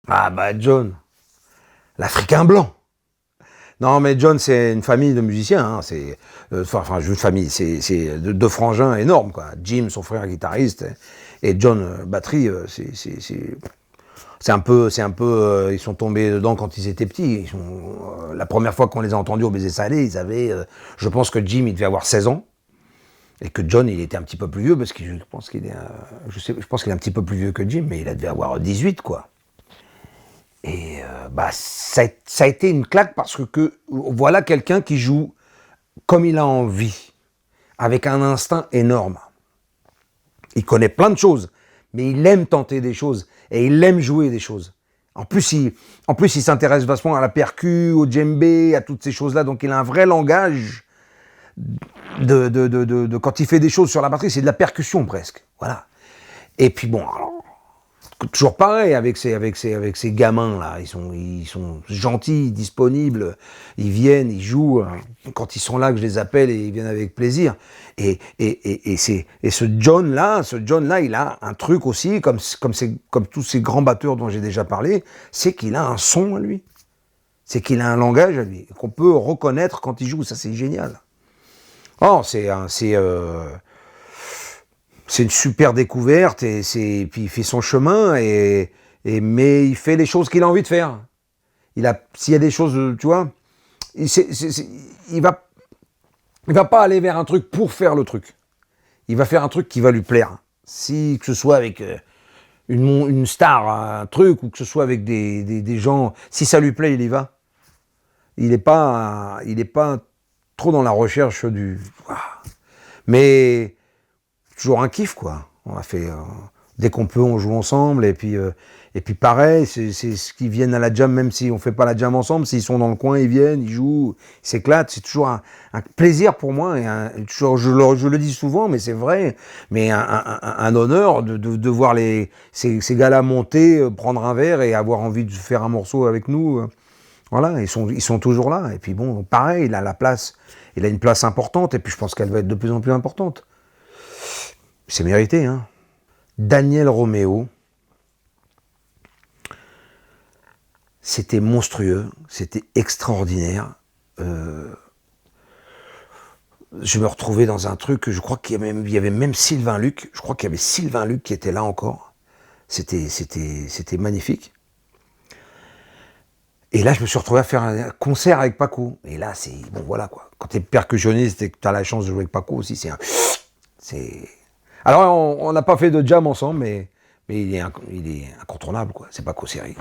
Ah bah John, l'Africain blanc. Non mais John c'est une famille de musiciens, hein. C'est enfin une famille, c'est deux frangins énormes quoi. Jim son frère guitariste et John batterie, c'est un peu ils sont tombés dedans quand ils étaient petits. La première fois qu'on les a entendus au Baiser Salé, ils avaient, je pense que Jim il devait avoir 16 ans. Et que John, il était un petit peu plus vieux, parce que je pense qu'il est, je pense qu'il est un petit peu plus vieux que Jim, mais il devait avoir 18, quoi. Et bah, ça a été une claque parce que voilà quelqu'un qui joue comme il a envie, avec un instinct énorme. Il connaît plein de choses, mais il aime tenter des choses et il aime jouer des choses. En plus, il s'intéresse vachement à la percu, au djembé, à toutes ces choses-là. Donc, il a un vrai langage quand il fait des choses sur la batterie, c'est de la percussion presque. Voilà. Et puis bon, alors, toujours pareil avec ces gamins là, ils sont gentils, disponibles, ils viennent, ils jouent. Quand ils sont là, que je les appelle et ils viennent avec plaisir. Et ce John là, il a un truc aussi, comme tous ces grands batteurs dont j'ai déjà parlé, c'est qu'il a un son à lui, c'est qu'il a un langage à lui qu'on peut reconnaître quand il joue. Ça c'est génial. Oh, c'est une super découverte puis il fait son chemin mais il fait les choses qu'il a envie de faire. S'il y a des choses, tu vois, il va pas aller vers un truc pour faire le truc. Il va faire un truc qui va lui plaire. Que ce soit avec une star, un truc, ou que ce soit avec des gens, si ça lui plaît, il y va. Il est pas trop dans la recherche du. Mais toujours un kiff, quoi. On a fait dès qu'on peut, on joue ensemble et puis pareil, c'est ce qu'ils viennent à la jam, même si on fait pas la jam ensemble, s'ils sont dans le coin, ils viennent, ils jouent, ils s'éclatent. C'est toujours un plaisir pour moi et toujours, je le dis souvent, mais c'est vrai, mais un honneur de voir ces gars-là monter, prendre un verre et avoir envie de faire un morceau avec nous. Voilà, ils sont toujours là. Et puis bon, pareil, il a une place importante, et puis je pense qu'elle va être de plus en plus importante. C'est mérité, hein. Daniel Roméo, c'était monstrueux, c'était extraordinaire. Je me retrouvais dans un truc, je crois qu'il y avait même Sylvain Luc, je crois qu'il y avait Sylvain Luc qui était là encore. C'était magnifique. Et là, je me suis retrouvé à faire un concert avec Paco. Et là, bon, voilà, quoi. Quand t'es percussionniste et que t'as la chance de jouer avec Paco aussi, c'est... Alors, on n'a pas fait de jam ensemble, mais il est incontournable, quoi. C'est Paco Seri.